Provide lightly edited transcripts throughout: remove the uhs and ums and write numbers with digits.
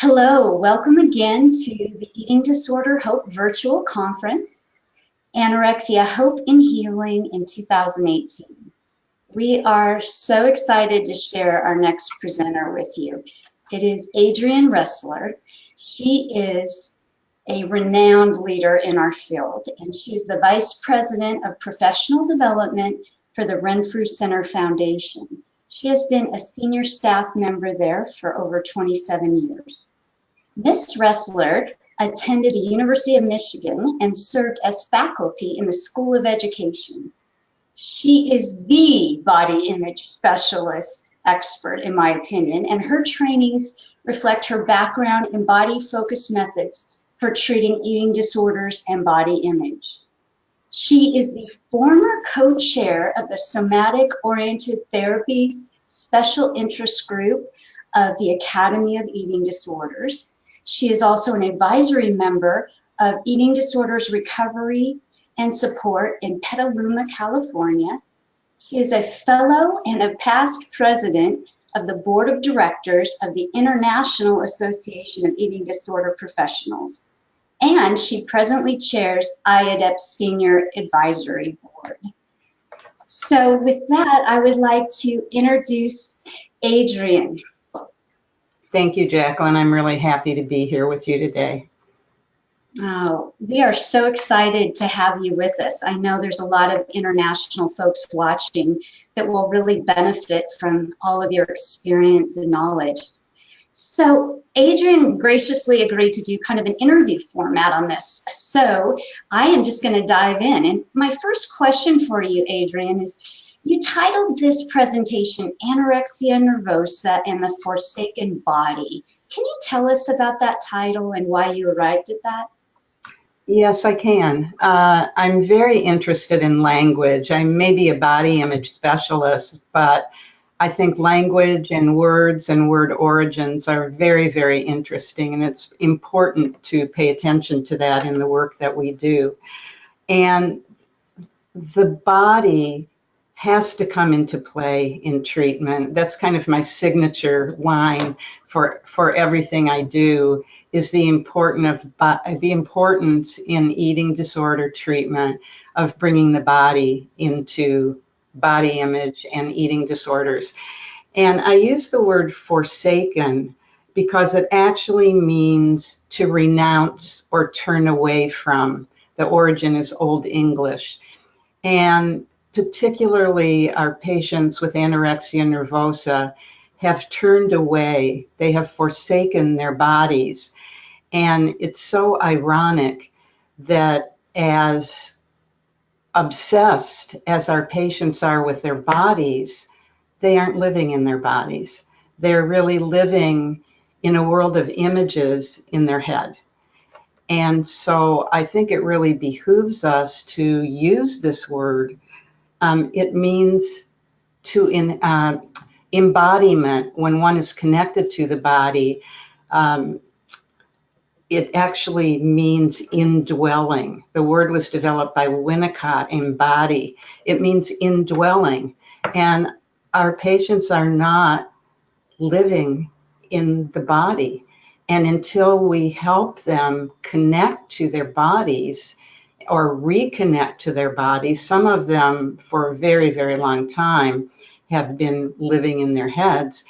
Hello, welcome again to the Eating Disorder Hope Virtual Conference, Anorexia Hope and Healing in 2018. We are so excited to share our next presenter with you. It is Adrienne Ressler. She is a renowned leader in our field, and she is the Vice President of Professional Development for the Renfrew Center Foundation. She has been a senior staff member there for over 27 years. Ms. Ressler attended the University of Michigan and served as faculty in the School of Education. She is the body image specialist expert, in my opinion, and her trainings reflect her background in body-focused methods for treating eating disorders and body image. She is the former co-chair of the Somatic-oriented Therapies Special Interest Group of the Academy of Eating Disorders. She is also an advisory member of Eating Disorders Recovery and Support in Petaluma, California. She is a fellow and a past president of the board of directors of the International Association of Eating Disorder Professionals. And she presently chairs F.iaedp's Senior Advisory Board. So with that, I would like to introduce Adrienne. Thank you, Jacqueline. I'm really happy to be here with you today. Oh, we are so excited to have you with us. I know there's a lot of international folks watching that will really benefit from all of your experience and knowledge. So Adrienne graciously agreed to do kind of an interview format on this. So I am just going to dive in. And my first question for you, Adrienne, is you titled this presentation Anorexia Nervosa and the Forsaken Body. Can you tell us about that title and why you arrived at that? Yes, I can. I'm very interested in language. I may be a body image specialist, but I think language and words and word origins are very, very interesting, and it's important to pay attention to that in the work that we do. And the body has to come into play in treatment. That's kind of my signature line for everything I do, is the importance in eating disorder treatment of bringing the body into body image and eating disorders. And I use the word forsaken because it actually means to renounce or turn away from. The origin is Old English. And particularly our patients with anorexia nervosa have turned away. They have forsaken their bodies. And it's so ironic that as obsessed as our patients are with their bodies, they aren't living in their bodies. They're really living in a world of images in their head. And so I think it really behooves us to use this word. It means to embodiment. When one is connected to the body, it actually means indwelling. The word was developed by Winnicott, embody. It means indwelling. And our patients are not living in the body. And until we help them connect to their bodies or reconnect to their bodies, some of them for a very, very long time have been living in their heads.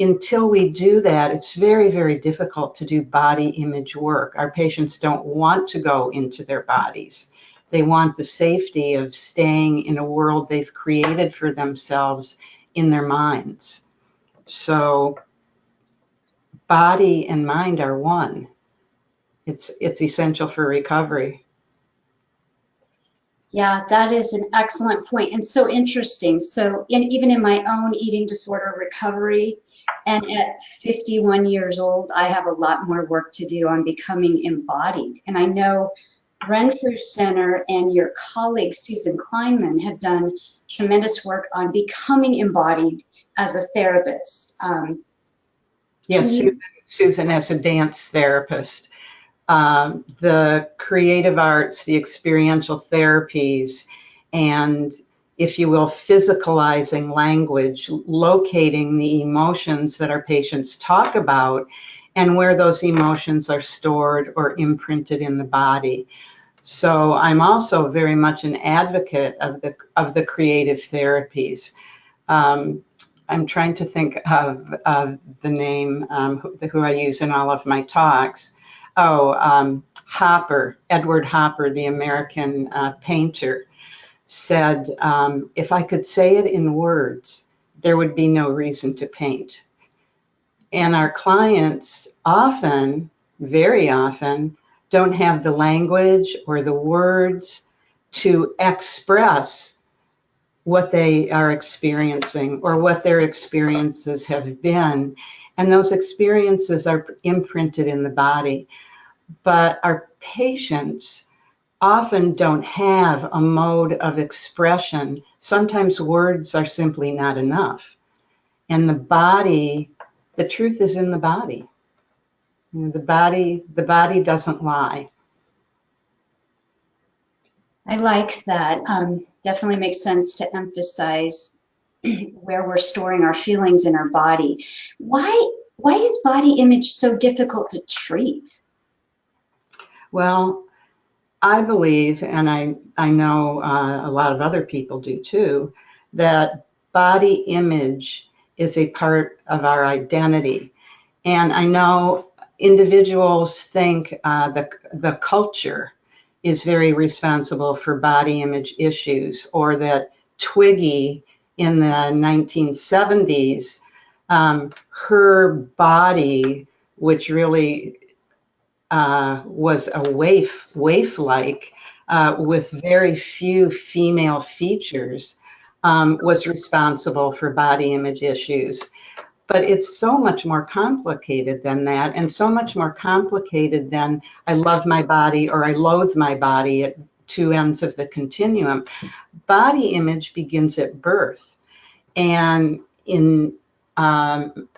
Until we do that, it's very, very difficult to do body image work. Our patients don't want to go into their bodies. They want the safety of staying in a world they've created for themselves in their minds. So body and mind are one. It's essential for recovery. Yeah, that is an excellent point and so interesting. So even in my own eating disorder recovery, and at 51 years old, I have a lot more work to do on becoming embodied. And I know Renfrew Center and your colleague Susan Kleinman have done tremendous work on becoming embodied as a therapist. Yes, Susan as a dance therapist. The creative arts, the experiential therapies, and, if you will, physicalizing language, locating the emotions that our patients talk about, and where those emotions are stored or imprinted in the body. So I'm also very much an advocate of the creative therapies. I'm trying to think of the name who I use in all of my talks. Hopper, Edward Hopper, the American painter, said, if I could say it in words, there would be no reason to paint. And our clients often, very often, don't have the language or the words to express what they are experiencing or what their experiences have been. And those experiences are imprinted in the body. But our patients often don't have a mode of expression. Sometimes words are simply not enough. And the body, the truth is in the body. You know, the body doesn't lie. I like that. Definitely makes sense to emphasize where we're storing our feelings in our body. Why is body image so difficult to treat? Well, I believe, and I know a lot of other people do too, that body image is a part of our identity. And I know individuals think the culture is very responsible for body image issues, or that Twiggy in the 1970s, her body, which really was a waif-like with very few female features, was responsible for body image issues. But it's so much more complicated than that, and so much more complicated than I love my body or I loathe my body at two ends of the continuum. Body image begins at birth. And in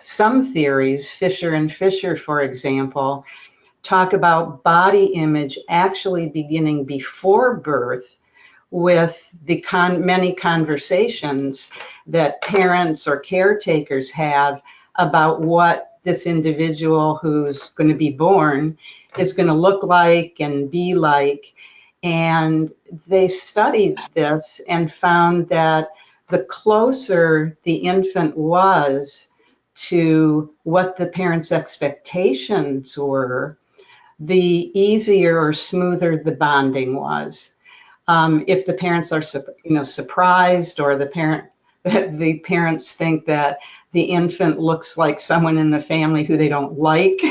some theories, Fisher and Fisher, for example, talk about body image actually beginning before birth, with the many conversations that parents or caretakers have about what this individual who's going to be born is going to look like and be like. And they studied this and found that the closer the infant was to what the parents' expectations were, the easier or smoother the bonding was. If the parents are, surprised, or the parents think that the infant looks like someone in the family who they don't like,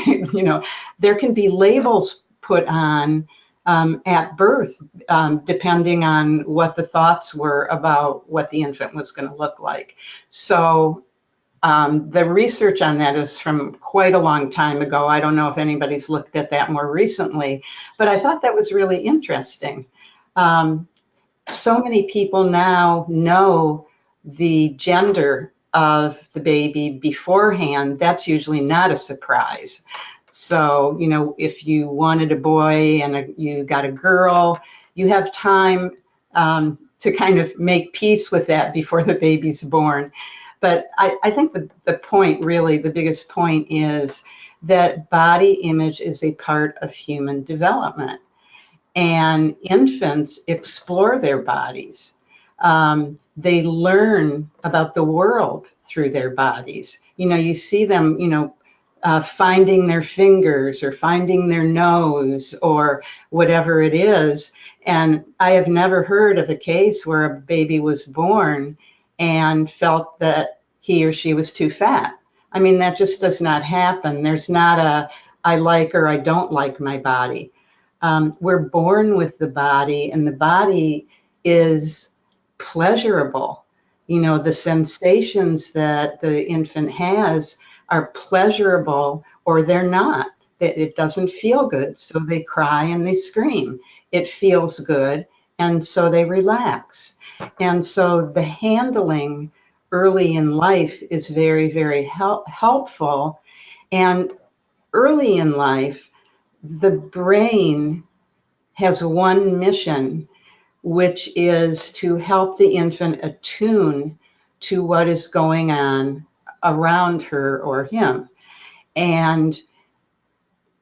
there can be labels put on at birth, depending on what the thoughts were about what the infant was going to look like. So the research on that is from quite a long time ago. I don't know if anybody's looked at that more recently, but I thought that was really interesting. So many people now know the gender of the baby beforehand. That's usually not a surprise. So, if you wanted a boy and you got a girl, you have time to kind of make peace with that before the baby's born. But I think the point, really, the biggest point is that body image is a part of human development. And infants explore their bodies. They learn about the world through their bodies. You see them, finding their fingers or finding their nose or whatever it is. And I have never heard of a case where a baby was born and felt that he or she was too fat. I mean, that just does not happen. There's not a I like or I don't like my body. We're born with the body, and the body is pleasurable. The sensations that the infant has are pleasurable, or they're not. It doesn't feel good, so they cry and they scream. It feels good, and so they relax. And so the handling early in life is very, very helpful. And early in life, the brain has one mission, which is to help the infant attune to what is going on around her or him. And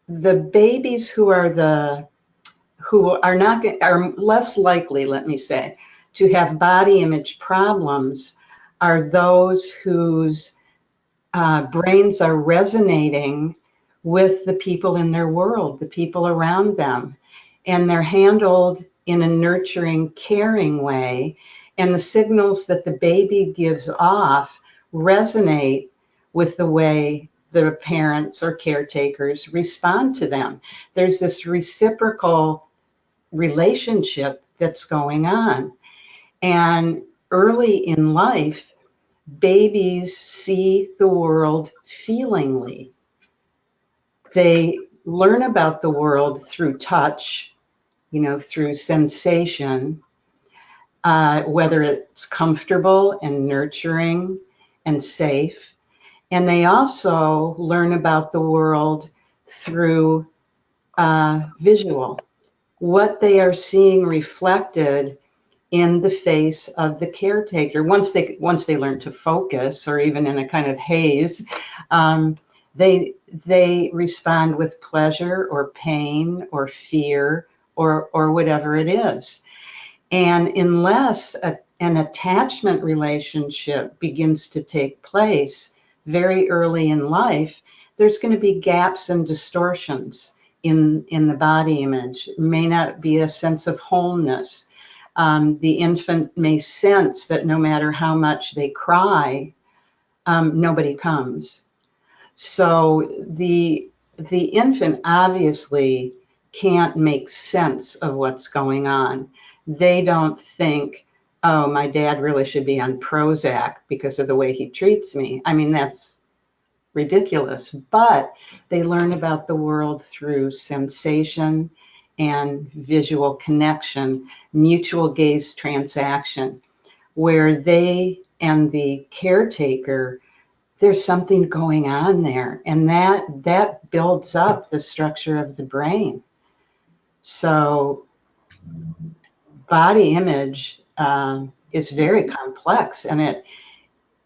the babies who are are less likely, let me say, to have body image problems are those whose brains are resonating with the people in their world, the people around them, and they're handled in a nurturing, caring way, and the signals that the baby gives off resonate with the way the parents or caretakers respond to them. There's this reciprocal relationship that's going on. And early in life, babies see the world feelingly. They learn about the world through touch, through sensation, whether it's comfortable and nurturing and safe. And they also learn about the world through visual, what they are seeing reflected in the face of the caretaker. Once they learn to focus, or even in a kind of haze, they respond with pleasure or pain or fear or whatever it is. And unless an attachment relationship begins to take place very early in life, there's going to be gaps and distortions in the body image. It may not be a sense of wholeness. The infant may sense that no matter how much they cry, nobody comes. So the infant obviously can't make sense of what's going on. They don't think, oh, my dad really should be on Prozac because of the way he treats me. I mean, that's ridiculous. But they learn about the world through sensation and visual connection, mutual gaze transaction, where they and the caretaker, there's something going on there, and that builds up the structure of the brain. So body image is very complex, and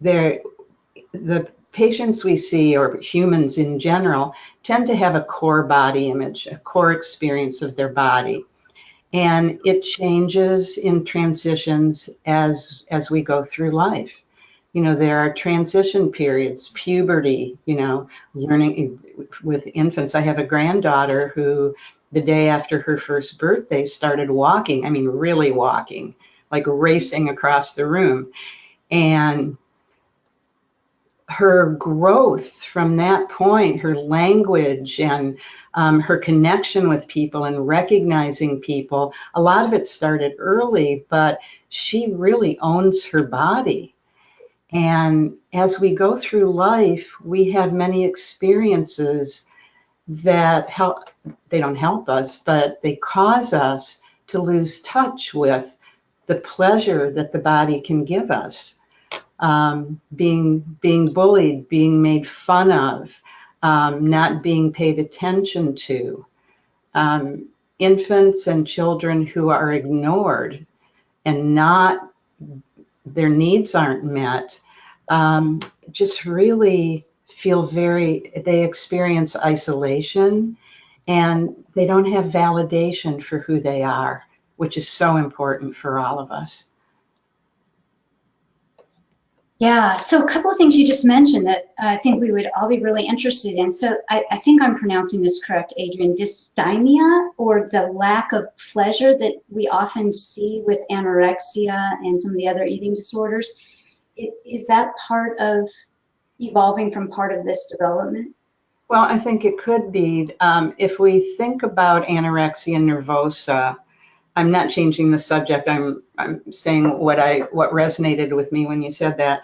the patients we see, or humans in general, tend to have a core body image, a core experience of their body. And it changes in transitions as we go through life. There are transition periods, puberty, learning with infants. I have a granddaughter who, the day after her first birthday, started walking. I mean, really walking, like racing across the room. And her growth from that point, her language and her connection with people and recognizing people, a lot of it started early, but she really owns her body. And as we go through life, we have many experiences that they don't help us, but they cause us to lose touch with the pleasure that the body can give us. Being bullied, being made fun of, not being paid attention to. Infants and children who are ignored and their needs aren't met, just really feel they experience isolation, and they don't have validation for who they are, which is so important for all of us. Yeah, so a couple of things you just mentioned that I think we would all be really interested in. So I think I'm pronouncing this correct, Adrienne, dysthymia, or the lack of pleasure that we often see with anorexia and some of the other eating disorders. Is that part of evolving from part of this development? Well, I think it could be. If we think about anorexia nervosa, I'm not changing the subject. I'm saying what resonated with me when you said that.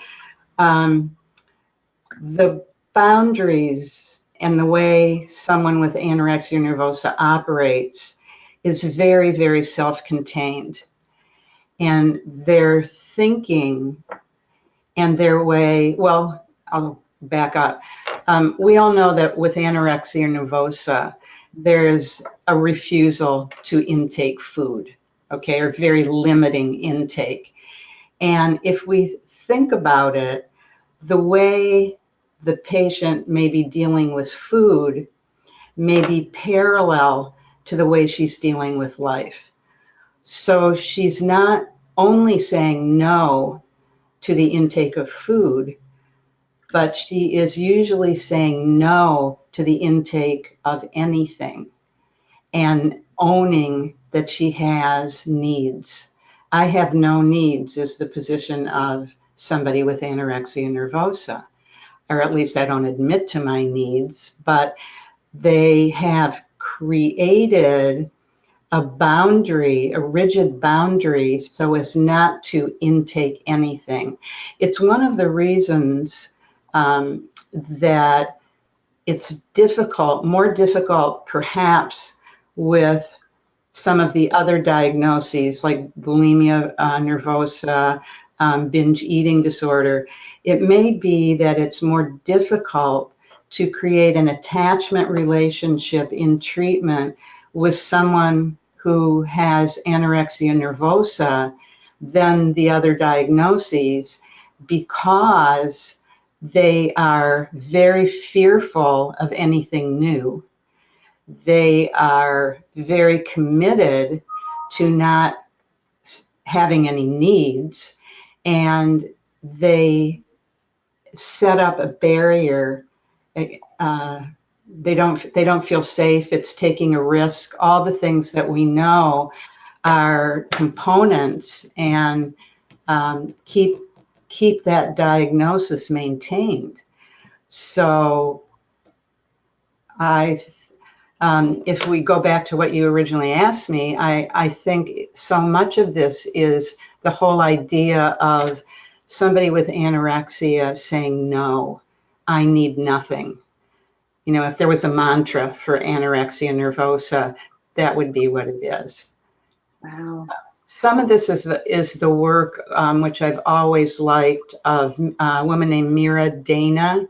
The boundaries and the way someone with anorexia nervosa operates is very, very self-contained. And their thinking and their way, well, I'll back up. We all know that with anorexia nervosa, there's a refusal to intake food, okay, or very limiting intake. And if we think about it, the way the patient may be dealing with food may be parallel to the way she's dealing with life. So she's not only saying no to the intake of food, but she is usually saying no to the intake of anything and owning that she has needs. I have no needs is the position of somebody with anorexia nervosa, or at least I don't admit to my needs, but they have created a boundary, a rigid boundary, so as not to intake anything. It's one of the reasons that it's difficult, more difficult perhaps with some of the other diagnoses like bulimia nervosa, binge eating disorder. It may be that it's more difficult to create an attachment relationship in treatment with someone who has anorexia nervosa than the other diagnoses, because they are very fearful of anything new. They are very committed to not having any needs, and they set up a barrier. They don't feel safe. It's taking a risk. All the things that we know are components and keep that diagnosis maintained. So if we go back to what you originally asked me, I think so much of this is the whole idea of somebody with anorexia saying, no, I need nothing. You know, if there was a mantra for anorexia nervosa, that would be what it is. Wow. Some of this is the work, which I've always liked, of a woman named Mira Dana,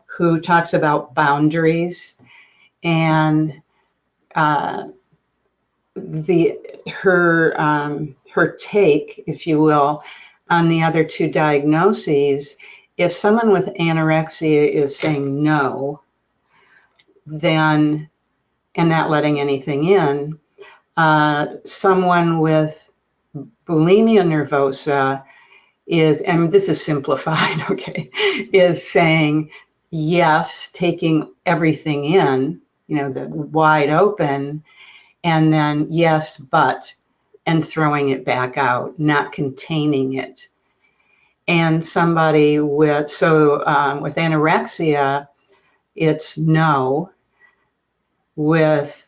who talks about boundaries, and her take, if you will, on the other two diagnoses. If someone with anorexia is saying no, then, and not letting anything in, someone with bulimia nervosa is, and this is simplified, okay, is saying yes, taking everything in, you know, the wide open, and then yes, but, and throwing it back out, not containing it. And somebody with, with anorexia, it's no. With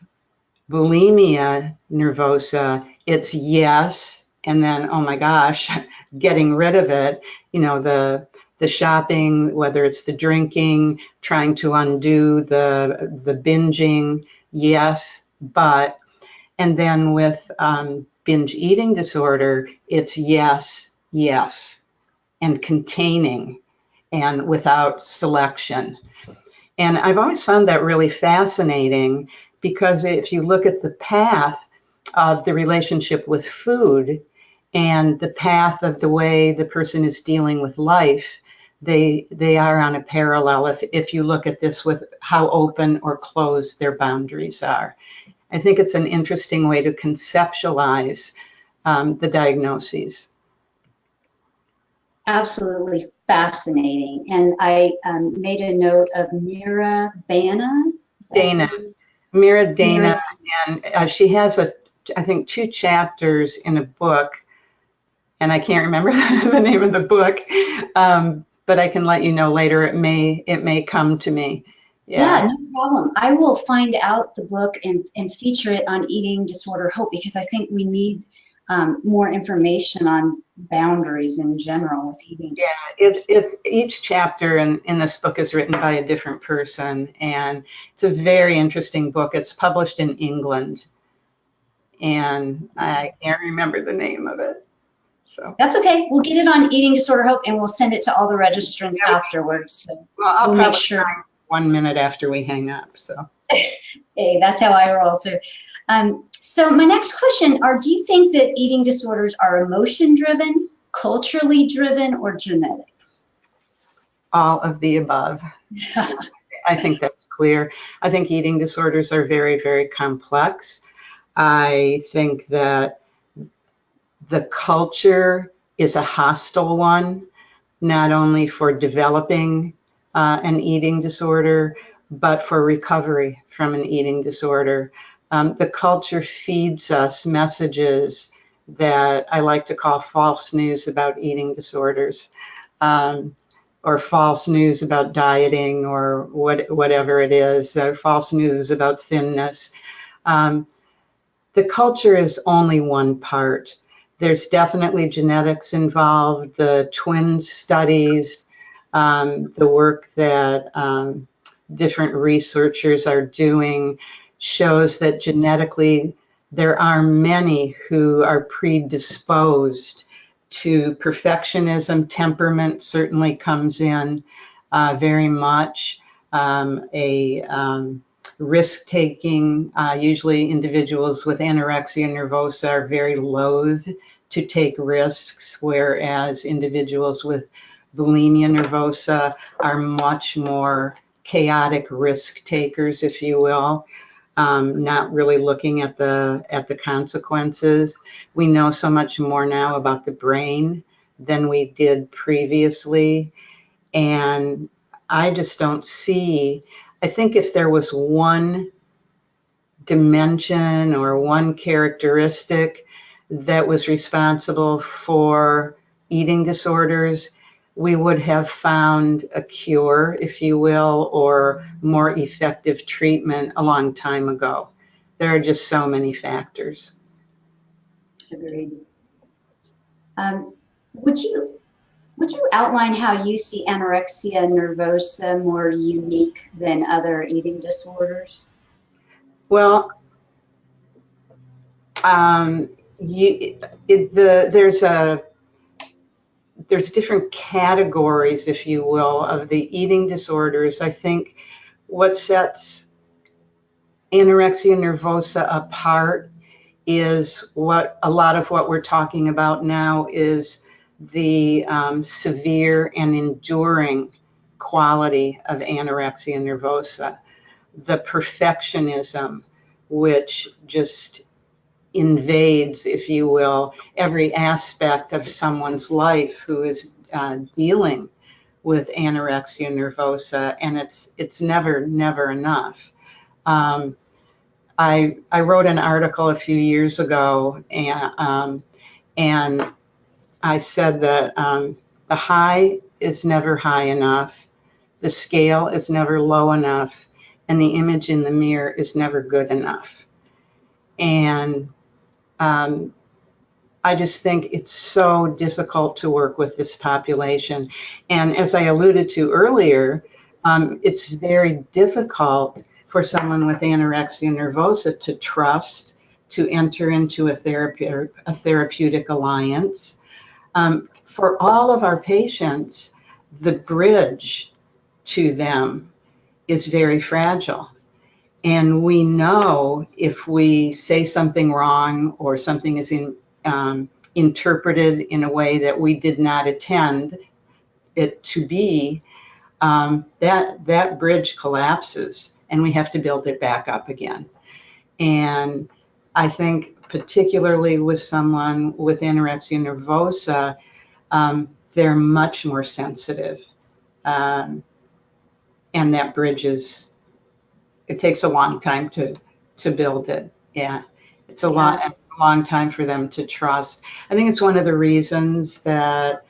bulimia nervosa, it's yes, and then, oh my gosh, getting rid of it. You know, the shopping, whether it's the drinking, trying to undo the binging, yes, but. And then with binge eating disorder, it's yes, yes, and containing, and without selection. And I've always found that really fascinating, because if you look at the path of the relationship with food and the path of the way the person is dealing with life, they are on a parallel if you look at this with how open or closed their boundaries are. I think it's an interesting way to conceptualize the diagnoses. Absolutely fascinating. And I made a note of Mira Dana. Dana, Mira Dana, and she has I think 2 chapters in a book, and I can't remember the name of the book, but I can let you know later. It may come to me. Yeah, no problem. I will find out the book and feature it on Eating Disorder Hope, because I think we need more information on boundaries in general with eating. Yeah, it's each chapter in this book is written by a different person, and it's a very interesting book. It's published in England, and I can't remember the name of it. So that's okay. We'll get it on Eating Disorder Hope, and we'll send it to all the registrants afterwards. So well, I'll make sure 1 minute after we hang up. So hey, that's how I roll too. So my next question are, do you think that eating disorders are emotion driven, culturally driven, or genetic? all of the above. I think that's clear. I think eating disorders are very, very complex. I think that the culture is a hostile one, not only for developing an eating disorder, but for recovery from an eating disorder. The culture feeds us messages that I like to call false news about eating disorders, or false news about dieting, or whatever it is, false news about thinness. The culture is only one part. There's definitely genetics involved, the twin studies, the work that different researchers are doing shows that genetically there are many who are predisposed to perfectionism. Temperament certainly comes in very much. Risk-taking, usually individuals with anorexia nervosa are very loath to take risks, whereas individuals with bulimia nervosa are much more chaotic risk takers, if you will, not really looking at the consequences. We know so much more now about the brain than we did previously, and I just don't see. I think if there was one dimension or one characteristic that was responsible for eating disorders, we would have found a cure, if you will, or more effective treatment a long time ago. There are just so many factors. Agreed. Would you outline how you see anorexia nervosa more unique than other eating disorders? Well, there's different categories, if you will, of the eating disorders. I think what sets anorexia nervosa apart is what a lot of what we're talking about now is the severe and enduring quality of anorexia nervosa, the perfectionism, which just invades, if you will, every aspect of someone's life who is dealing with anorexia nervosa, and it's never enough. I wrote an article a few years ago, and I said that the high is never high enough, the scale is never low enough, and the image in the mirror is never good enough. And I just think it's so difficult to work with this population. And as I alluded to earlier, it's very difficult for someone with anorexia nervosa to trust, to enter into a therapeutic alliance. For all of our patients, the bridge to them is very fragile. And we know if we say something wrong or something is interpreted in a way that we did not intend it to be, that bridge collapses and we have to build it back up again. And I think particularly with someone with anorexia nervosa, they're much more sensitive. And that bridge it takes a long time to build it. Yeah, it's a long time for them to trust. I think it's one of the reasons that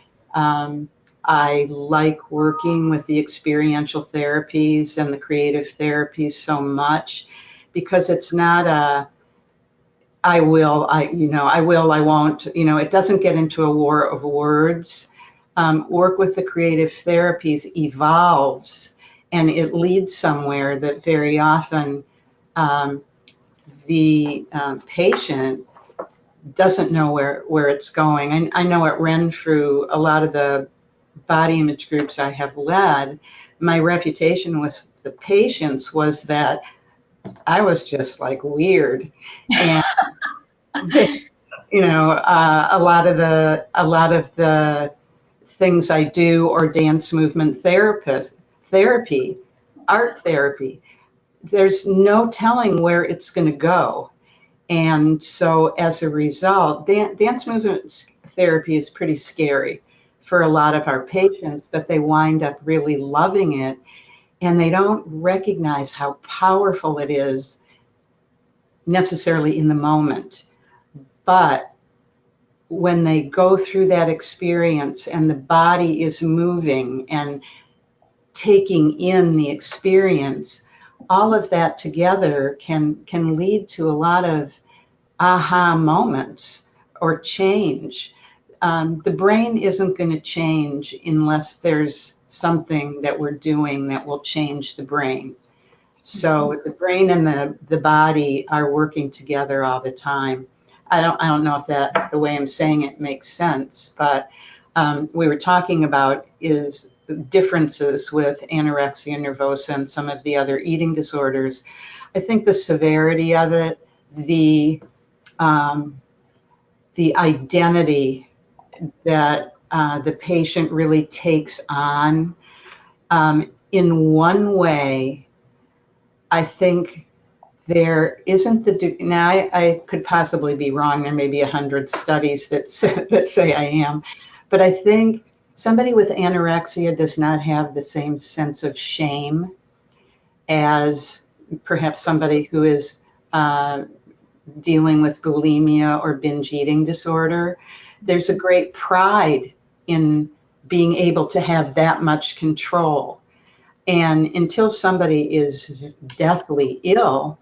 I like working with the experiential therapies and the creative therapies so much, because it's not I will, I won't, it doesn't get into a war of words. Work with the creative therapies evolves, and it leads somewhere that very often the patient doesn't know where it's going. I know at Renfrew, a lot of the body image groups I have led, my reputation with the patients was that I was just like weird. And a lot of the things I do, or dance movement therapy, art therapy, there's no telling where it's going to go. And so as a result, dance movement therapy is pretty scary for a lot of our patients, but they wind up really loving it, and they don't recognize how powerful it is necessarily in the moment. But when they go through that experience and the body is moving and taking in the experience, all of that together can lead to a lot of aha moments or change. The brain isn't going to change unless there's something that we're doing that will change the brain. So the brain and the body are working together all the time. I don't know if that, the way I'm saying it, makes sense, but we were talking about is differences with anorexia nervosa and some of the other eating disorders. I think the severity of it, the identity that the patient really takes on, in one way, I think there isn't now I could possibly be wrong. There may be 100 studies that say I am, but I think somebody with anorexia does not have the same sense of shame as perhaps somebody who is dealing with bulimia or binge eating disorder. There's a great pride in being able to have that much control. And until somebody is deathly ill,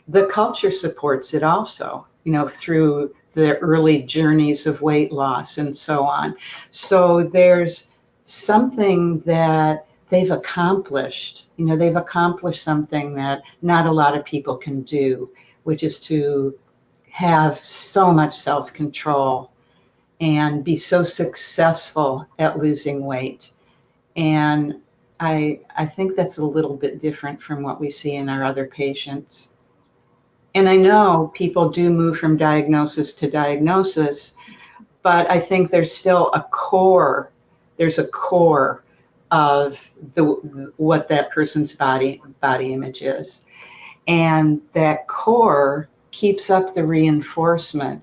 the culture supports it also, through the early journeys of weight loss and so on. So there's something that they've accomplished. They've accomplished something that not a lot of people can do, which is to have so much self-control and be so successful at losing weight. And I think that's a little bit different from what we see in our other patients. And I know people do move from diagnosis to diagnosis, but I think there's still a core. There's a core of what that person's body image is. And that core keeps up the reinforcement.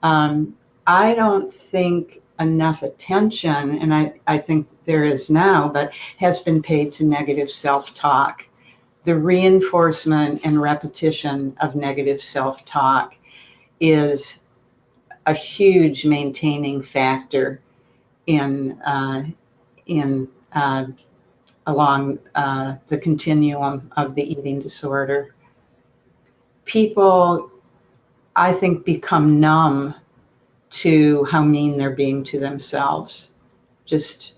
I don't think enough attention, and I think there is now, but has been paid to negative self-talk. The reinforcement and repetition of negative self-talk is a huge maintaining factor along the continuum of the eating disorder. People, I think, become numb to how mean they're being to themselves. Just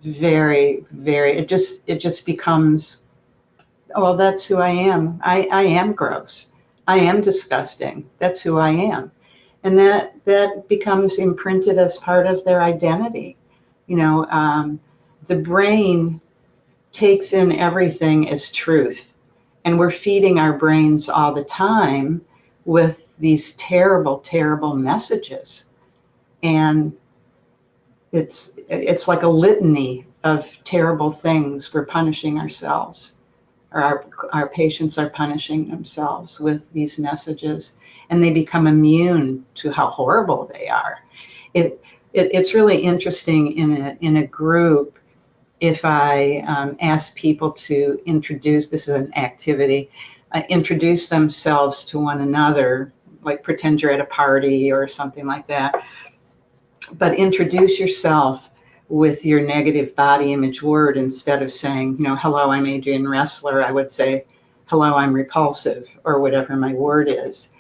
very, very, it just becomes, oh, well, that's who I am. I am gross. I am disgusting. That's who I am. And that becomes imprinted as part of their identity. The brain takes in everything as truth. And we're feeding our brains all the time with these terrible, terrible messages. And it's like a litany of terrible things. We're punishing ourselves, or our patients are punishing themselves with these messages, and they become immune to how horrible they are. It's really interesting in a group. If I ask people to introduce, this is an activity, introduce themselves to one another, like pretend you're at a party or something like that, but introduce yourself with your negative body image word. Instead of saying, hello, I'm Adrienne Ressler, I would say, hello, I'm repulsive, or whatever my word is.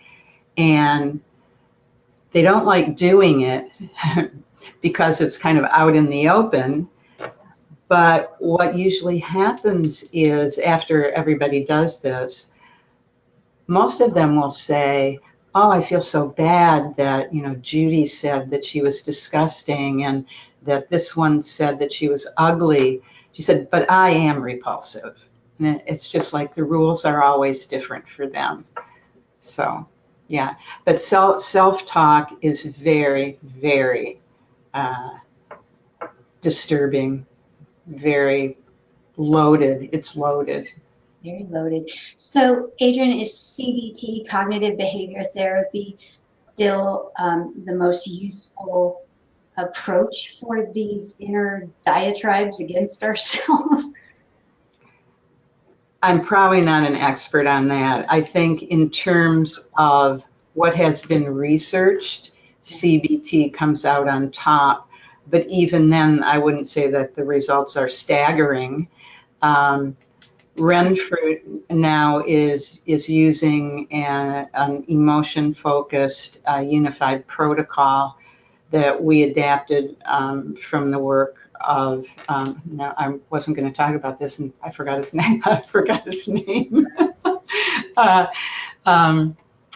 And they don't like doing it because it's kind of out in the open. But what usually happens is, after everybody does this, most of them will say, oh, I feel so bad that, Judy said that she was disgusting, and that this one said that she was ugly. She said, but I am repulsive. And it's just like the rules are always different for them. So, yeah. But self-talk is very, very disturbing, very loaded. It's loaded. Very loaded. So, Adrienne, is CBT, cognitive behavior therapy, still the most useful approach for these inner diatribes against ourselves? I'm probably not an expert on that. I think in terms of what has been researched, CBT comes out on top. But even then, I wouldn't say that the results are staggering. Renfrew now is using an emotion-focused unified protocol that we adapted from the work of, now I wasn't going to talk about this and I forgot his name. I forgot his name. uh,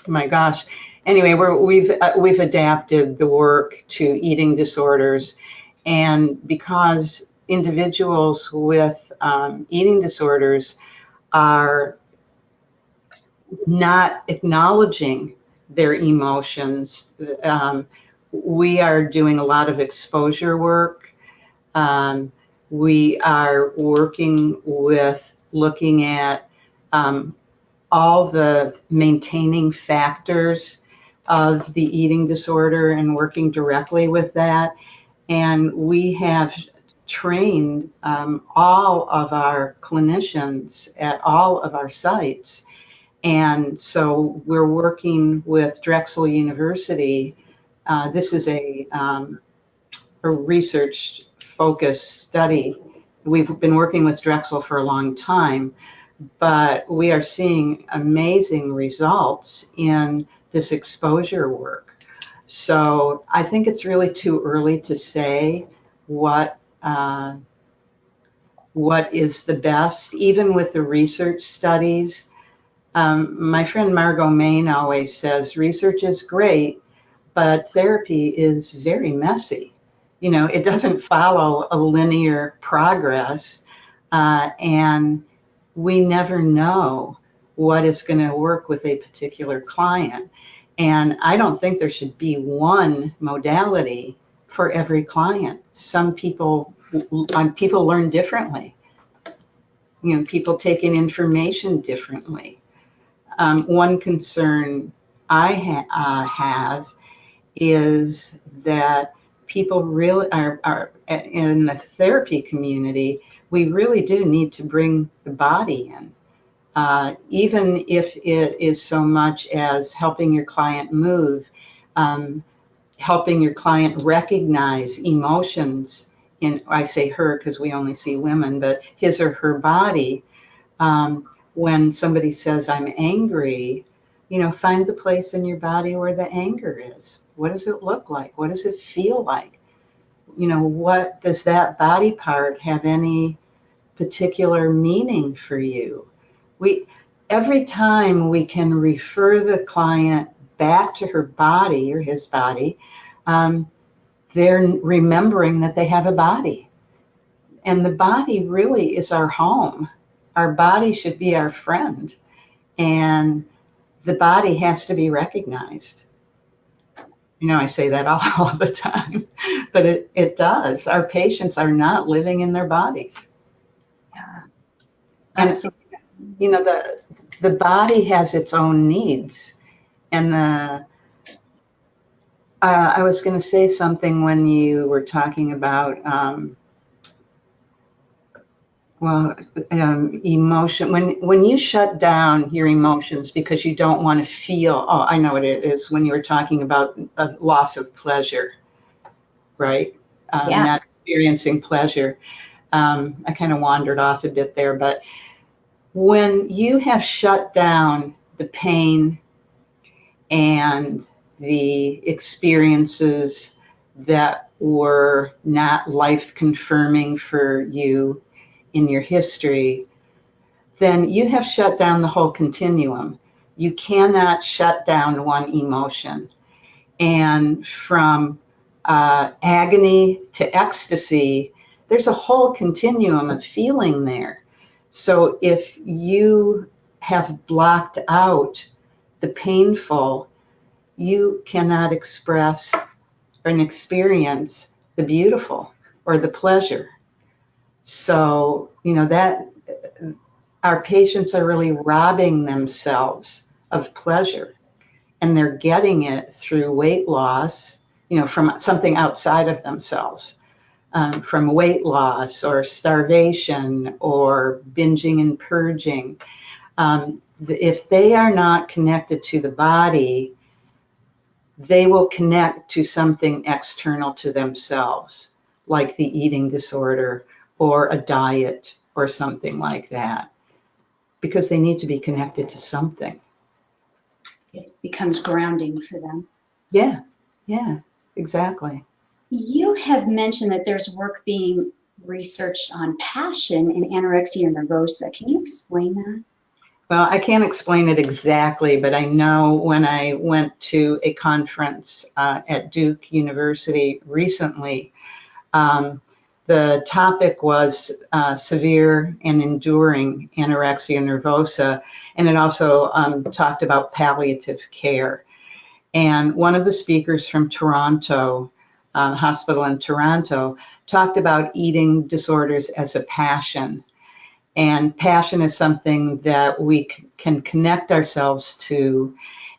my gosh. Anyway, we've adapted the work to eating disorders, and because individuals with eating disorders are not acknowledging their emotions, we are doing a lot of exposure work. We are working with looking at all the maintaining factors of the eating disorder and working directly with that. And we have trained all of our clinicians at all of our sites. And so we're working with Drexel University. This is a research-focused study. We've been working with Drexel for a long time, but we are seeing amazing results in this exposure work. So I think it's really too early to say what is the best, even with the research studies. My friend Margot Main always says research is great, but therapy is very messy. You know, it doesn't follow a linear progress, and we never know what is going to work with a particular client. And I don't think there should be one modality for every client. Some people learn differently. You know, people take in information differently. One concern I have is that people really are in the therapy community. We really do need to bring the body in, even if it is so much as helping your client move, helping your client recognize emotions in, I say her because we only see women, but his or her body. When somebody says, I'm angry, you know, find the place in your body where the anger is. What does it look like? What does it feel like? You know, what does that body part have any particular meaning for you? Every time we can refer the client back to her body or his body, they're remembering that they have a body. And the body really is our home. Our body should be our friend. And the body has to be recognized. You know, I say that all the time, but it does. Our patients are not living in their bodies. Yeah, and, absolutely. you know, the body has its own needs. And I was going to say something when you were talking about emotion. When you shut down your emotions because you don't want to feel, oh, I know what it is, when you were talking about a loss of pleasure, right? Yeah. Not experiencing pleasure. I kind of wandered off a bit there, but when you have shut down the pain and the experiences that were not life confirming for you in your history, then you have shut down the whole continuum. You cannot shut down one emotion. And from agony to ecstasy, there's a whole continuum of feeling there. So if you have blocked out the painful, you cannot express and experience the beautiful or the pleasure. So, you know, our patients are really robbing themselves of pleasure, and they're getting it through weight loss, from something outside of themselves, from weight loss or starvation or binging and purging. If they are not connected to the body, they will connect to something external to themselves, like the eating disorder or a diet or something like that, because they need to be connected to something. It becomes grounding for them. Yeah, yeah, exactly. You have mentioned that there's work being researched on passion in anorexia nervosa. Can you explain that? Well, I can't explain it exactly, but I know when I went to a conference at Duke University recently, the topic was severe and enduring anorexia nervosa, and it also talked about palliative care. And one of the speakers from Toronto, hospital in Toronto, talked about eating disorders as a passion. And passion is something that we can connect ourselves to,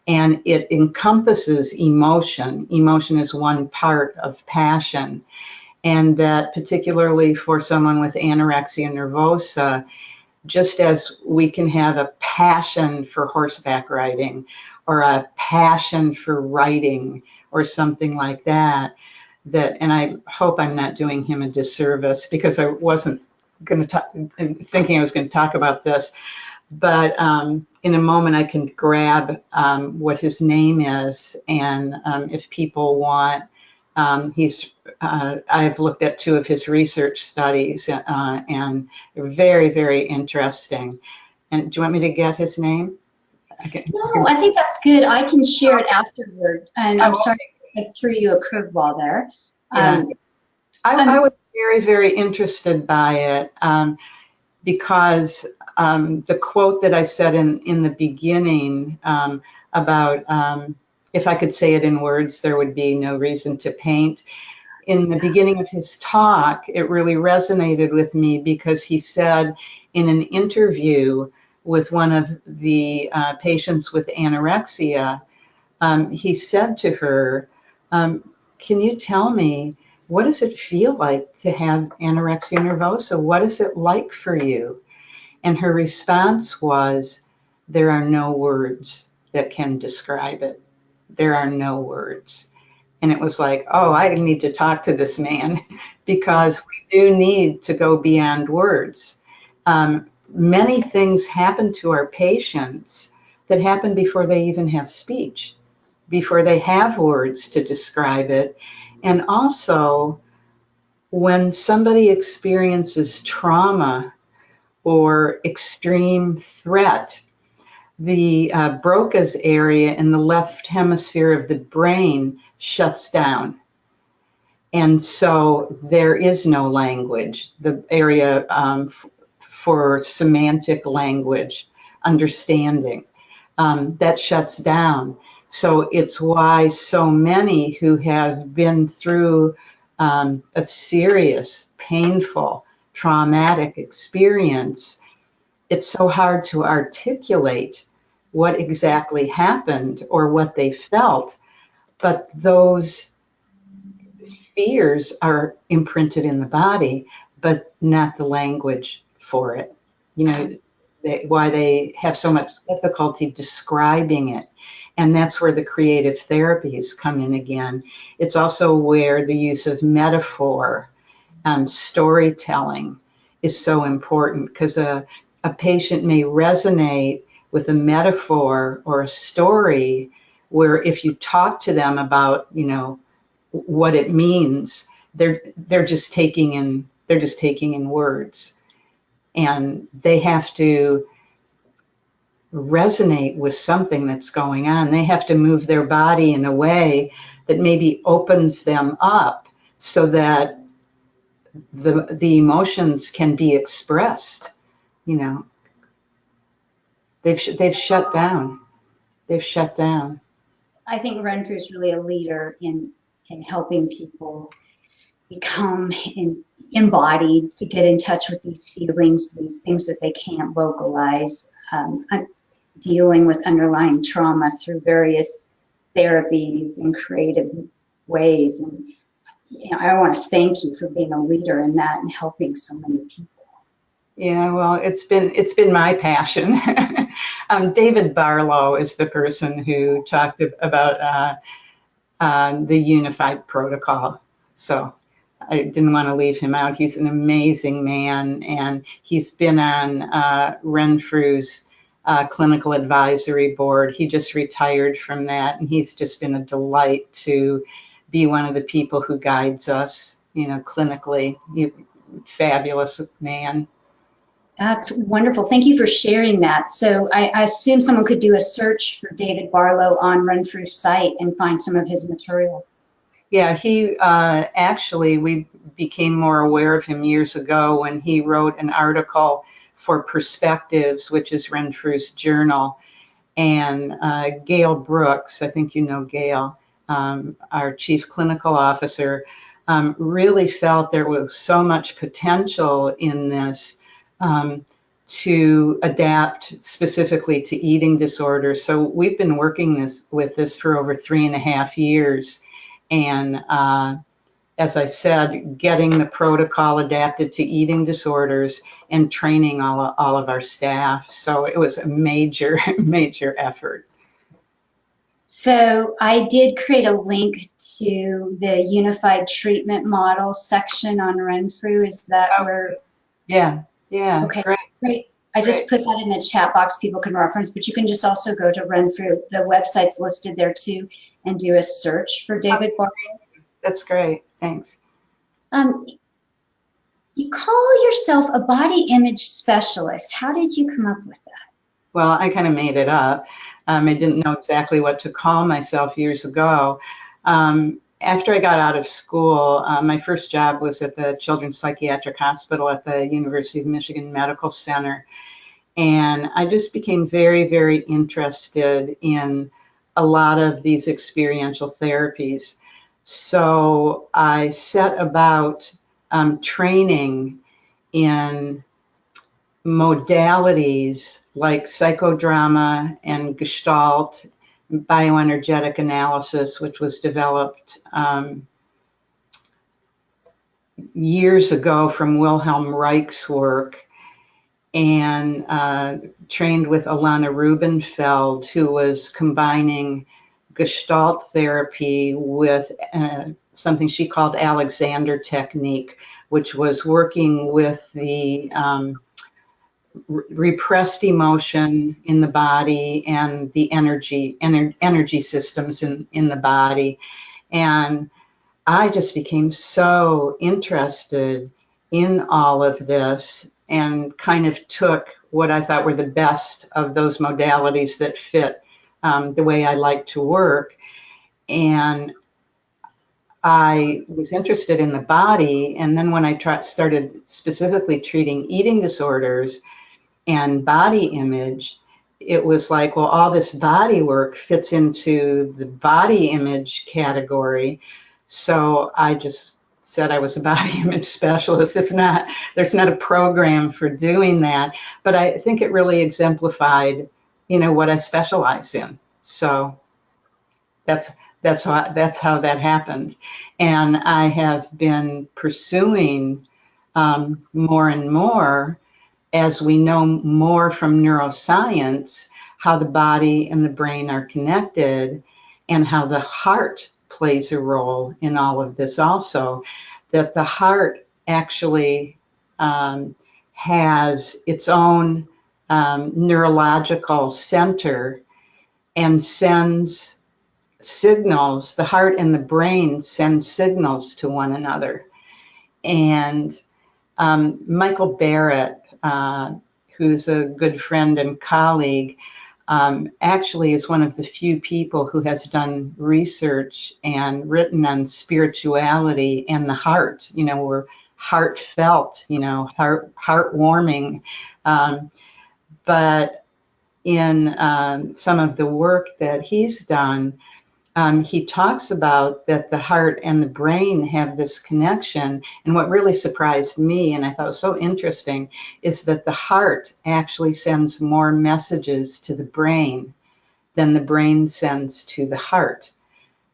and it encompasses emotion. Emotion is one part of passion, and that particularly for someone with anorexia nervosa, just as we can have a passion for horseback riding or a passion for writing or something like that, and I hope I'm not doing him a disservice, because I wasn't going to talk, thinking I was going to talk about this, but in a moment I can grab what his name is, and if people want, I've looked at 2 of his research studies, and they're very, very interesting. And do you want me to get his name? No, I think that's good. I can share it afterward. And I'm Oh, sorry I threw you a curveball there. yeah. I was very, very interested by it, because the quote that I said in the beginning, about if I could say it in words, there would be no reason to paint. In the beginning of his talk, it really resonated with me, because he said in an interview with one of the patients with anorexia, he said to her, can you tell me, what does it feel like to have anorexia nervosa? What is it like for you? And her response was, there are no words that can describe it. There are no words. And it was like, oh, I need to talk to this man, because we do need to go beyond words. Many things happen to our patients that happen before they even have speech, before they have words to describe it. And also, when somebody experiences trauma or extreme threat, the Broca's area in the left hemisphere of the brain shuts down. And so there is no language, the area for semantic language, understanding, that shuts down. So it's why so many who have been through a serious, painful, traumatic experience, it's so hard to articulate what exactly happened or what they felt, but those fears are imprinted in the body, but not the language for it. Why they have so much difficulty describing it. And that's where the creative therapies come in again. It's also where the use of metaphor, storytelling is so important, because a patient may resonate with a metaphor or a story where if you talk to them about, what it means, they're just taking in words, and they have to resonate with something that's going on. They have to move their body in a way that maybe opens them up, so that the emotions can be expressed. They've shut down. They've shut down. I think Renfrew is really a leader in helping people become embodied, to get in touch with these feelings, these things that they can't vocalize, dealing with underlying trauma through various therapies and creative ways. And I want to thank you for being a leader in that and helping so many people. Yeah, well, it's been my passion. David Barlow is the person who talked about the unified protocol. So I didn't want to leave him out. He's an amazing man, and he's been on Renfrew's clinical advisory board. He just retired from that, and he's just been a delight to be one of the people who guides us, clinically. Fabulous man. That's wonderful. Thank you for sharing that. So I assume someone could do a search for David Barlow on Renfrew's site and find some of his material. Yeah, he actually, we became more aware of him years ago when he wrote an article for Perspectives, which is Renfrew's journal. And Gail Brooks, I think you know Gail, our chief clinical officer, really felt there was so much potential in this to adapt specifically to eating disorders. So we've been working with this for over 3.5 years. And as I said, getting the protocol adapted to eating disorders and training all of our staff. So it was a major, major effort. So I did create a link to the Unified Treatment Model section on Renfrew. Is that where? Yeah, yeah. Okay, great. I just put that in the chat box. People can reference, but you can just also go to Renfrew. The website's listed there too, and do a search for David Barlow. That's great. Thanks. You call yourself a body image specialist. How did you come up with that? Well, I kind of made it up. I didn't know exactly what to call myself years ago. After I got out of school, my first job was at the Children's Psychiatric Hospital at the University of Michigan Medical Center. And I just became very, very interested in a lot of these experiential therapies. So I set about training in modalities like psychodrama and Gestalt, bioenergetic analysis, which was developed years ago from Wilhelm Reich's work, and trained with Alana Rubenfeld, who was combining Gestalt therapy with something she called Alexander technique, which was working with the repressed emotion in the body and the energy systems in the body. And I just became so interested in all of this and kind of took what I thought were the best of those modalities that fit the way I like to work. And I was interested in the body. And then when I started specifically treating eating disorders and body image, it was like, well, all this body work fits into the body image category. So I just said I was a body image specialist. There's not a program for doing that, but I think it really exemplified, what I specialize in. So that's how that happened. And I have been pursuing more and more, as we know more from neuroscience, how the body and the brain are connected and how the heart plays a role in all of this also, that the heart actually has its own neurological center and sends signals. The heart and the brain send signals to one another. And Michael Barrett, who's a good friend and colleague, actually is one of the few people who has done research and written on spirituality and the heart. We're heartfelt, heartwarming. But in some of the work that he's done, he talks about that the heart and the brain have this connection. And what really surprised me, and I thought was so interesting, is that the heart actually sends more messages to the brain than the brain sends to the heart.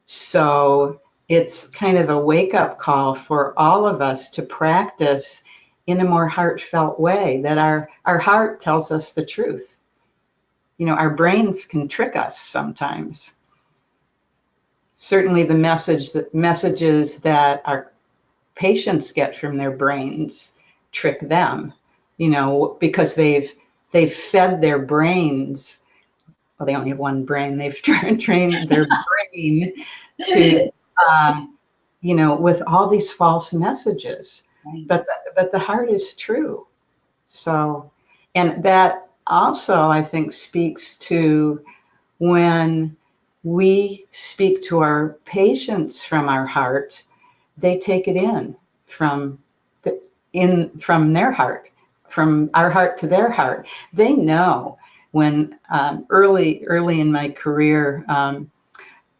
So it's kind of a wake-up call for all of us to practice in a more heartfelt way, that our heart tells us the truth. You know, our brains can trick us sometimes. Certainly the messages that our patients get from their brains trick them, you know, because they've fed their brains. Well, they only have one brain. They've trained their brain to, you know, with all these false messages. Right. But the heart is true. So, and that also, I think, speaks to when we speak to our patients from our heart, they take it in from their heart, from our heart to their heart. They know when early in my career,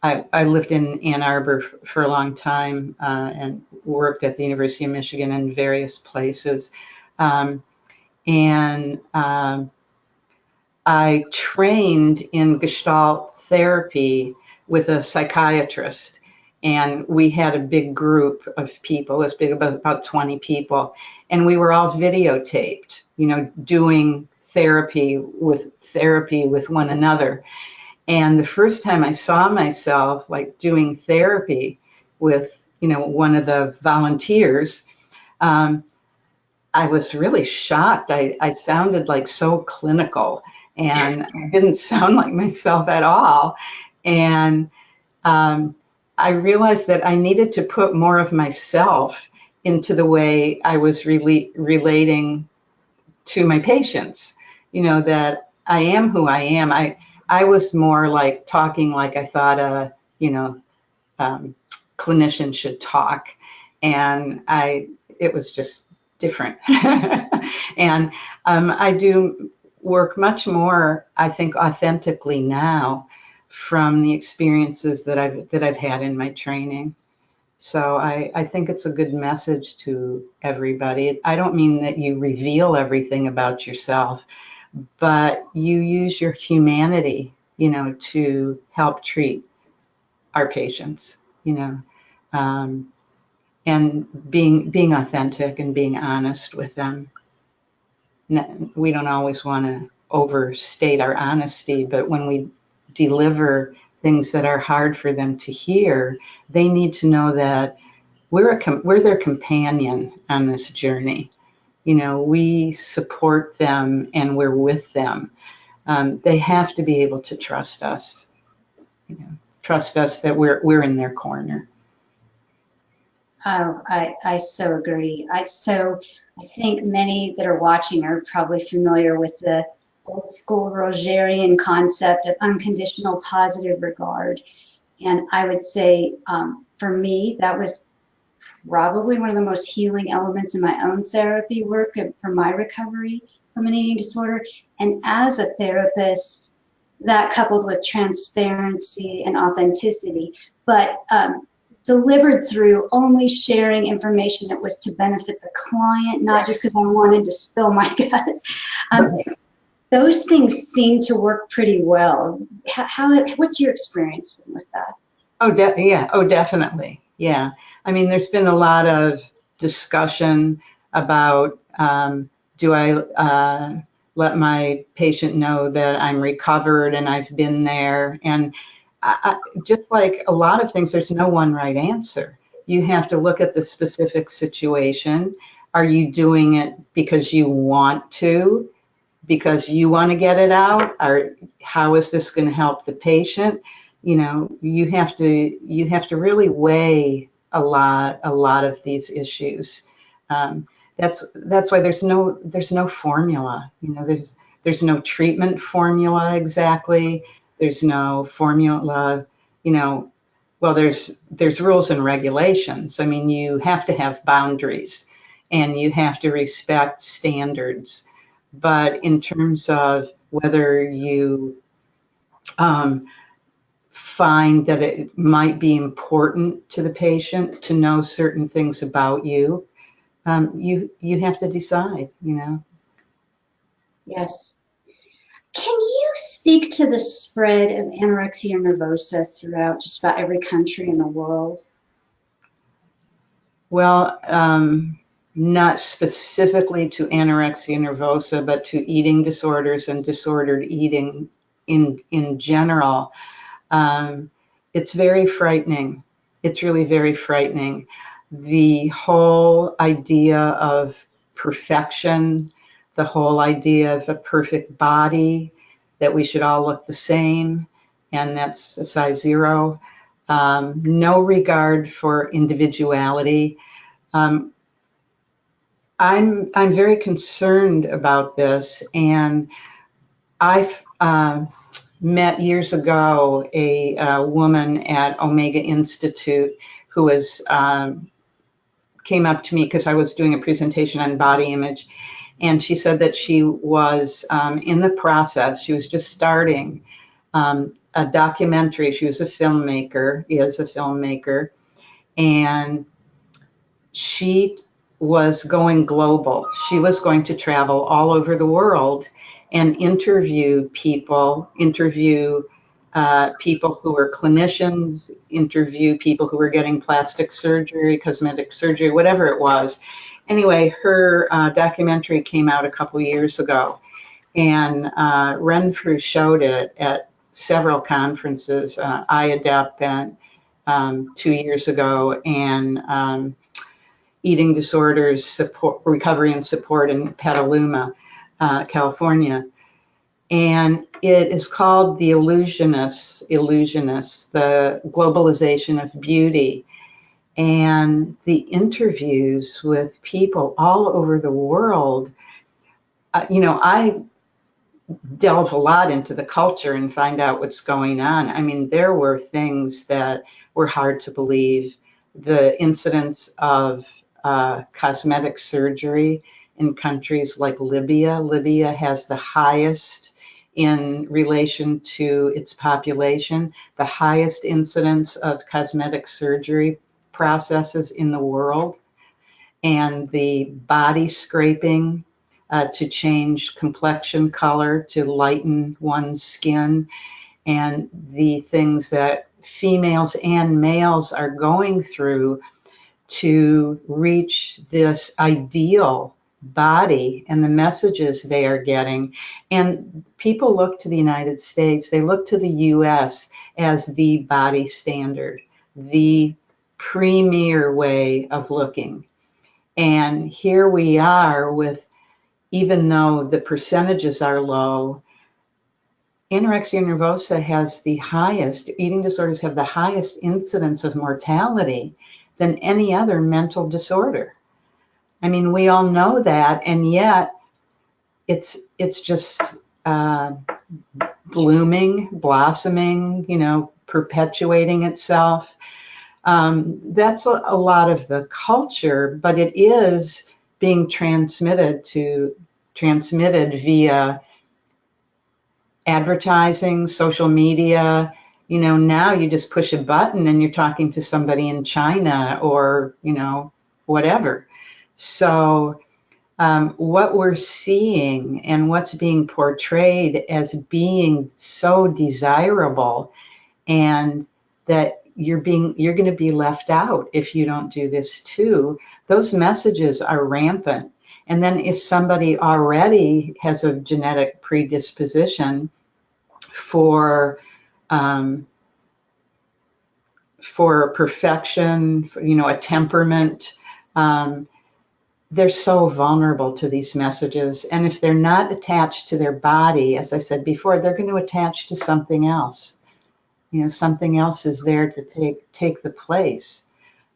I lived in Ann Arbor for a long time and worked at the University of Michigan in various places. I trained in Gestalt therapy with a psychiatrist, and we had a big group of people, as big about 20 people, and we were all videotaped, you know, doing therapy with one another. And the first time I saw myself like doing therapy with, you know, one of the volunteers, I was really shocked. I sounded like so clinical, and I didn't sound like myself at all. And I realized that I needed to put more of myself into the way I was relating to my patients. You know, that I am who I am. I was more like talking like I thought you know, clinician should talk, and it was just different. And I do work much more, I think, authentically now from the experiences that I've had in my training. So I think it's a good message to everybody. I don't mean that you reveal everything about yourself, but you use your humanity, you know, to help treat our patients, you know, and being authentic and being honest with them. We don't always want to overstate our honesty, but when we deliver things that are hard for them to hear, they need to know that we're their companion on this journey. You know, we support them and we're with them. They have to be able to trust us, you know, trust us that we're in their corner. Oh, I so agree. I think many that are watching are probably familiar with the old school Rogerian concept of unconditional positive regard. And I would say for me, that was probably one of the most healing elements in my own therapy work and for my recovery from an eating disorder. And as a therapist, that coupled with transparency and authenticity, but delivered through only sharing information that was to benefit the client, not just because I wanted to spill my guts. Those things seem to work pretty well. What's your experience with that? Yeah. Oh, definitely. Yeah. I mean, there's been a lot of discussion about do I let my patient know that I'm recovered and I've been there? And just like a lot of things, there's no one right answer. You have to look at the specific situation. Are you doing it because you want to? Because you want to get it out? Or how is this going to help the patient? You know, you have to really weigh a lot of these issues. That's why there's no formula. You know, there's no treatment formula exactly. There's no formula. You know, well, there's rules and regulations. I mean, you have to have boundaries, and you have to respect standards. But in terms of whether you find that it might be important to the patient to know certain things about you, you have to decide, you know. Yes. Can you speak to the spread of anorexia nervosa throughout just about every country in the world? Well, not specifically to anorexia nervosa, but to eating disorders and disordered eating in general. It's very frightening. It's really very frightening. The whole idea of perfection, the whole idea of a perfect body, that we should all look the same, and that's a size 0. No regard for individuality. Um, I'm very concerned about this, and I've met years ago a woman at Omega Institute who was came up to me because I was doing a presentation on body image, and she said that she was in the process. She was just starting a documentary. She was a filmmaker, is a filmmaker, and she was going global. She was going to travel all over the world and interview people who were clinicians, interview people who were getting plastic surgery, cosmetic surgery, whatever it was. Anyway, her documentary came out a couple years ago, and Renfrew showed it at several conferences, IADEP 2 years ago, and Eating Disorders Support, Recovery and Support in Petaluma, California. And it is called The Illusionists, the globalization of beauty. And the interviews with people all over the world, you know, I delve a lot into the culture and find out what's going on. I mean, there were things that were hard to believe. The incidence of cosmetic surgery in countries like Libya. Libya has the highest, in relation to its population, the highest incidence of cosmetic surgery processes in the world. And the body scraping to change complexion color, to lighten one's skin, and the things that females and males are going through to reach this ideal body and the messages they are getting. And people look to the United States, they look to the US as the body standard, the premier way of looking. And here we are with, even though the percentages are low, anorexia nervosa has the highest, eating disorders have the highest incidence of mortality than any other mental disorder. I mean, we all know that, and yet it's just blooming, blossoming, you know, perpetuating itself. That's a lot of the culture, but it is being transmitted via advertising, social media. You know, now you just push a button and you're talking to somebody in China or, you know, whatever. So what we're seeing and what's being portrayed as being so desirable, and that you're going to be left out if you don't do this too, those messages are rampant. And then if somebody already has a genetic predisposition for perfection, you know, a temperament, they're so vulnerable to these messages. And if they're not attached to their body, as I said before, they're going to attach to something else. You know, something else is there to take the place.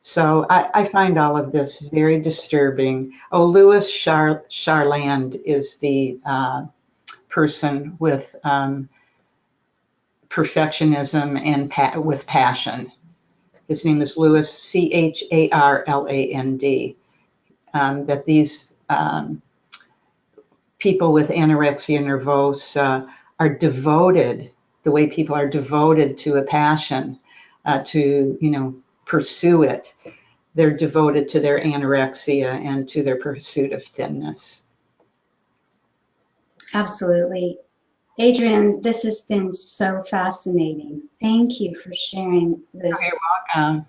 So I find all of this very disturbing. Oh, Louis Charland is the person with perfectionism and with passion. His name is Louis, Charland. That these people with anorexia nervosa are devoted the way people are devoted to a passion, to, pursue it. They're devoted to their anorexia and to their pursuit of thinness. Absolutely. Adrienne, this has been so fascinating. Thank you for sharing this. You're welcome.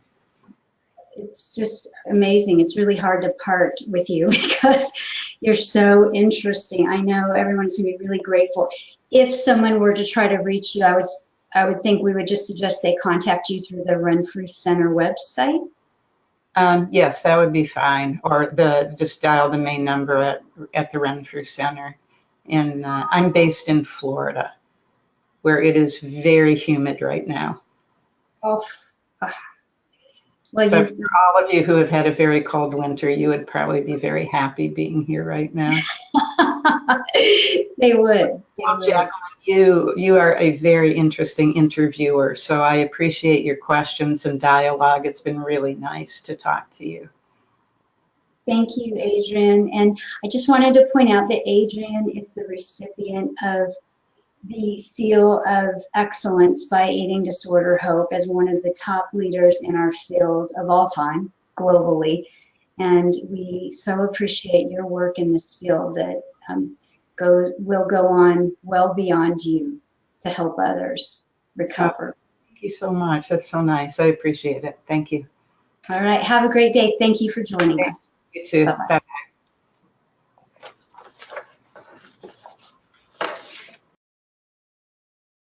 It's just amazing. It's really hard to part with you because you're so interesting. I know everyone's going to be really grateful. If someone were to try to reach you, I would think we would just suggest they contact you through the Renfrew Center website. Yes, that would be fine. Or just dial the main number at the Renfrew Center. And I'm based in Florida, where it is very humid right now. Oh, well, But for all of you who have had a very cold winter, you would probably be very happy being here right now. They would. Jacqueline, you are a very interesting interviewer, so I appreciate your questions and dialogue. It's been really nice to talk to you. Thank you, Adrienne. And I just wanted to point out that Adrienne is the recipient of the Seal of Excellence by Eating Disorder Hope as one of the top leaders in our field of all time, globally. And we so appreciate your work in this field that will go on well beyond you to help others recover. Thank you so much. That's so nice. I appreciate it. Thank you. All right. Have a great day. Thank you for joining us. You too. Bye-bye. Bye-bye.